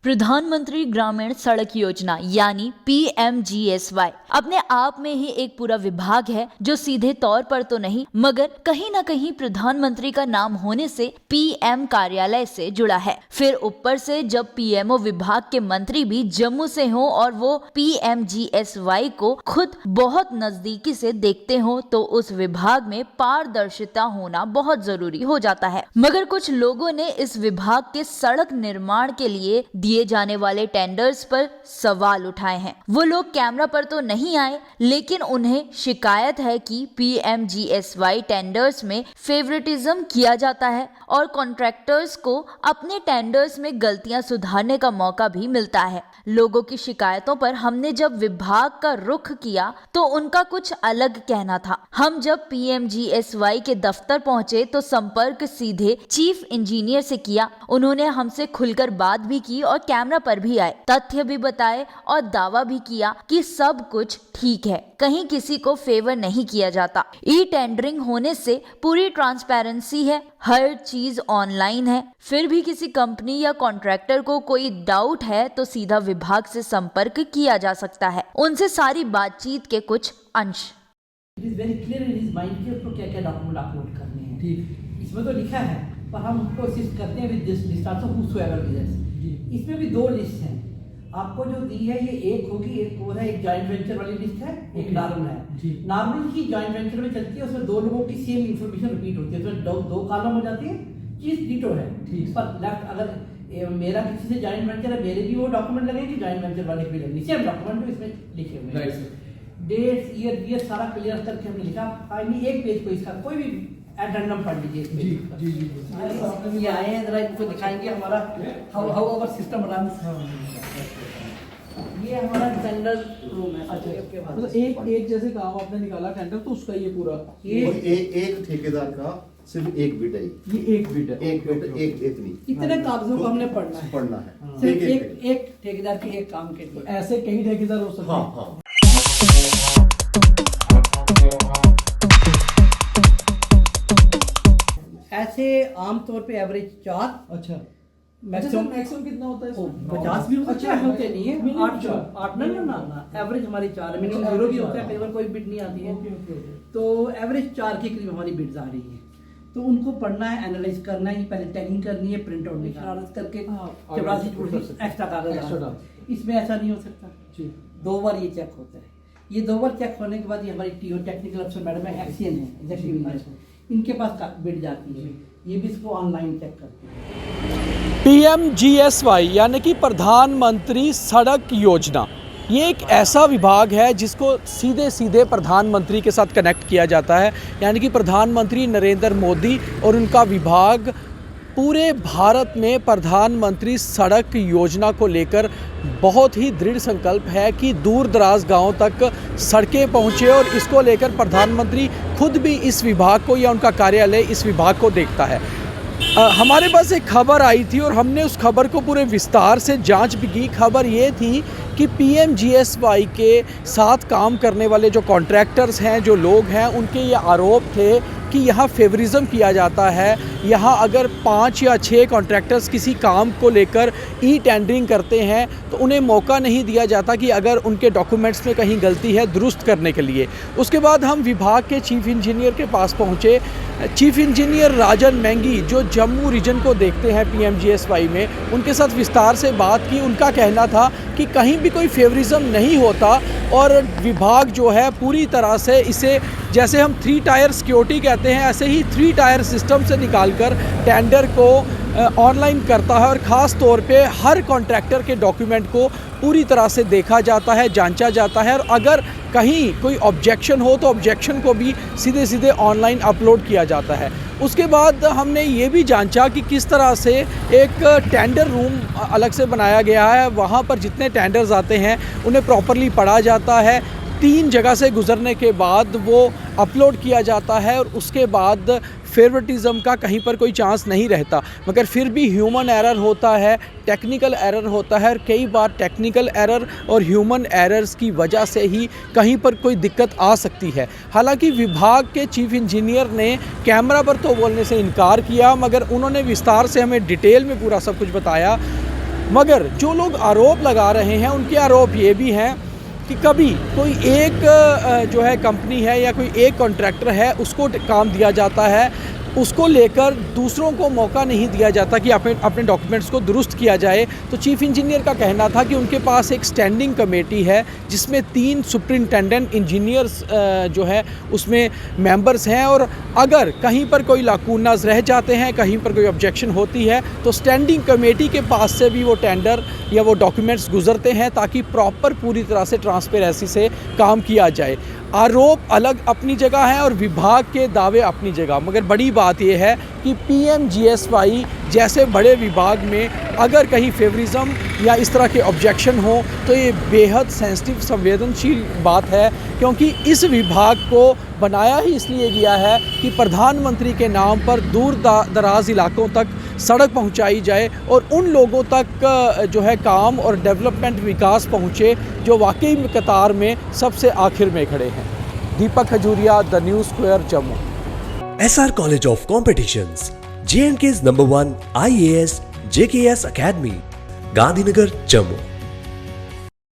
प्रधानमंत्री ग्रामीण सड़क योजना यानी PMGSY अपने आप में ही एक पूरा विभाग है जो सीधे तौर पर तो नहीं मगर कहीं ना कहीं प्रधानमंत्री का नाम होने से PM कार्यालय से जुड़ा है। फिर ऊपर से जब PMO विभाग के मंत्री भी जम्मू से हो और वो PMGSY को खुद बहुत नजदीकी से देखते हो तो उस विभाग में पारदर्शिता होना बहुत जरूरी हो जाता है। मगर कुछ लोगों ने इस विभाग के सड़क निर्माण के लिए दिए जाने वाले टेंडर्स पर सवाल उठाए हैं। वो लोग कैमरा पर तो नहीं आए लेकिन उन्हें शिकायत है कि PMGSY टेंडर्स में फेवरेटिज्म किया जाता है और कॉन्ट्रैक्टर्स को अपने टेंडर्स में गलतियां सुधारने का मौका भी मिलता है। लोगों की शिकायतों पर हमने जब विभाग का रुख किया तो उनका कुछ अलग कहना था। हम जब PMGSY के दफ्तर पहुंचे तो संपर्क सीधे चीफ इंजीनियर से किया। उन्होंने हमसे खुलकर बात भी की और कैमरा पर भी आए, तथ्य भी बताए और दावा भी किया कि सब कुछ ठीक है, कहीं किसी को फेवर नहीं किया जाता। ई टेंडरिंग होने से पूरी ट्रांसपेरेंसी है, हर चीज ऑनलाइन है। फिर भी किसी कंपनी या कॉन्ट्रैक्टर को कोई डाउट है तो सीधा विभाग से संपर्क किया जा सकता है। उनसे सारी बातचीत के कुछ अंश। It is very clear in his mind कि उसको क्या क्या डॉक्यूमेंट अपलोड करने हैं। ठीक, इसमें तो लिखा है पर हम कोशिश करते हैं with this list also whosoever visits. इसमें भी दो लिस्ट हैं आपको जो दी है, ये एक होगी, एक वो है, एक जॉइंट वेंचर वाली लिस्ट है, एक नॉर्मल है। नॉर्मल की जॉइंट वेंचर में चलती है, उसमें दो लोगों की सेम इंफॉर्मेशन रिपीट होती है, उसमें दो कॉलम हो जाती है, चीज डिटो है। पर लेफ्ट अगर मेरा किसी से जॉइंट वेंचर है, मेरे भी वो डॉक्यूमेंट लगेंगे, जॉइंट वेंचर वाले भी लगेंगे, सेम डॉक्यूमेंट भी इसमें लिखे हुए हैं। डेट्स, ईयर सारा क्लियर करके हमने लिखा। फाइनली एक पेज को इसका कोई भी एडेंडम पढ़ लीजिए। जी ये आए हैं, जरा इनको दिखाएंगे हमारा हाउ आवर सिस्टम रन्स। ये हमारा टेंडर रूम है। अच्छा, मतलब एक जैसे काम आपने निकाला टेंडर तो उसका ये पूरा एक ठेकेदार का सिर्फ एक बिड है, ये एक बिड है, एक बिड, एक इतनी इतने कागजों को हमने पढ़ना है। सिर्फ एक ठेकेदार के एक काम के लिए। ऐसे कई ठेकेदार हो सकते हैं। हाँ। ऐसे आमतौर पे एवरेज 4। अच्छा, मैक्सिमम कितना होता है? 50 भी अच्छा, होते नहीं है, मिनिमम 8 ना एवरेज हमारी 4 है। मिनिमम 0 भी होता है, कई बार कोई बिड नहीं आती है। तो एवरेज 4 के करीब हमारी बिड्स आ रही है। तो उनको पढ़ना है, एनालाइज करना है, पहले टैगिंग करनी है, प्रिंट आउट निकाल करके एक्स्ट्रा कागज। इसमें ऐसा नहीं हो सकता। 2 बार ये चेक होता है। ये 2 बार चेक होने के बाद ये हमारी टीओ टेक्निकल अफसर मैडम है, एक्सीएन है, एग्जीक्यूटिव इंजीनियर, इनके पास बिड जाती है। ये भी इसको ऑनलाइन चेक करते हैं। PMGSY यानी कि प्रधानमंत्री सड़क योजना, ये एक ऐसा विभाग है जिसको सीधे सीधे प्रधानमंत्री के साथ कनेक्ट किया जाता है। यानी कि प्रधानमंत्री नरेंद्र मोदी और उनका विभाग पूरे भारत में प्रधानमंत्री सड़क योजना को लेकर बहुत ही दृढ़ संकल्प है कि दूर दराज गाँव तक सड़कें पहुँचे और इसको लेकर प्रधानमंत्री खुद भी इस विभाग को या उनका कार्यालय इस विभाग को देखता है। हमारे पास एक खबर आई थी और हमने उस खबर को पूरे विस्तार से जांच भी की। खबर ये थी कि PMGSY के साथ काम करने वाले जो कॉन्ट्रैक्टर्स हैं, जो लोग हैं, उनके ये आरोप थे कि यहाँ फेवरिज्म किया जाता है। यहाँ अगर 5 या 6 कॉन्ट्रैक्टर्स किसी काम को लेकर ई टेंडरिंग करते हैं तो उन्हें मौका नहीं दिया जाता कि अगर उनके डॉक्यूमेंट्स में कहीं गलती है दुरुस्त करने के लिए। उसके बाद हम विभाग के चीफ इंजीनियर के पास पहुँचे। चीफ इंजीनियर राजन मैंगी जो जम्मू रीजन को देखते हैं PMGSY में, उनके साथ विस्तार से बात की। उनका कहना था कि कहीं भी कोई फेवरिज्म नहीं होता और विभाग जो है पूरी तरह से इसे, जैसे हम 3 टायर सिक्योरिटी कहते हैं, ऐसे ही 3 टायर सिस्टम से निकालकर टेंडर को ऑनलाइन करता है और ख़ास तौर पे हर कॉन्ट्रैक्टर के डॉक्यूमेंट को पूरी तरह से देखा जाता है, जांचा जाता है और अगर कहीं कोई ऑब्जेक्शन हो तो ऑब्जेक्शन को भी सीधे सीधे ऑनलाइन अपलोड किया जाता है। उसके बाद हमने ये भी जांचा कि किस तरह से एक टेंडर रूम अलग से बनाया गया है। वहाँ पर जितने टेंडर्स आते हैं उन्हें प्रॉपरली पढ़ा जाता है। 3 जगह से गुजरने के बाद वो अपलोड किया जाता है और उसके बाद फेवरेटिज्म का कहीं पर कोई चांस नहीं रहता। मगर फिर भी ह्यूमन एरर होता है, टेक्निकल एरर होता है और कई बार टेक्निकल एरर और ह्यूमन एरर्स की वजह से ही कहीं पर कोई दिक्कत आ सकती है। हालांकि विभाग के चीफ इंजीनियर ने कैमरा पर तो बोलने से इनकार किया, मगर उन्होंने विस्तार से हमें डिटेल में पूरा सब कुछ बताया। मगर जो लोग आरोप लगा रहे हैं उनके आरोप ये भी हैं कि कभी कोई एक जो है कंपनी है या कोई एक कॉन्ट्रैक्टर है उसको काम दिया जाता है, उसको लेकर दूसरों को मौका नहीं दिया जाता कि अपने डॉक्यूमेंट्स को दुरुस्त किया जाए। तो चीफ इंजीनियर का कहना था कि उनके पास एक स्टैंडिंग कमेटी है जिसमें 3 सुपरिंटेंडेंट इंजीनियर्स जो है उसमें मेंबर्स हैं, और अगर कहीं पर कोई लाकूनाज रह जाते हैं, कहीं पर कोई ऑब्जेक्शन होती है तो स्टैंडिंग कमेटी के पास से भी वो टेंडर या वो डॉक्यूमेंट्स गुजरते हैं ताकि प्रॉपर पूरी तरह से ट्रांसपेरेंसी से काम किया जाए। आरोप अलग अपनी जगह हैं और विभाग के दावे अपनी जगह, मगर बड़ी बात यह है कि PMGSY जैसे बड़े विभाग में अगर कहीं फेवरिज्म या इस तरह के ऑब्जेक्शन हो तो ये बेहद सेंसिटिव संवेदनशील बात है, क्योंकि इस विभाग को बनाया ही इसलिए गया है कि प्रधानमंत्री के नाम पर दूर दराज इलाकों तक सड़क पहुंचाई जाए और उन लोगों तक जो है काम और डेवलपमेंट विकास पहुंचे जो वाकई में कतार में सबसे आखिर में खड़े हैं। Deepak Khajuria, the News Square, Jammu. SR College of Competitions, J&K's #1 IAS JKS Academy, Gandhinagar, Jammu।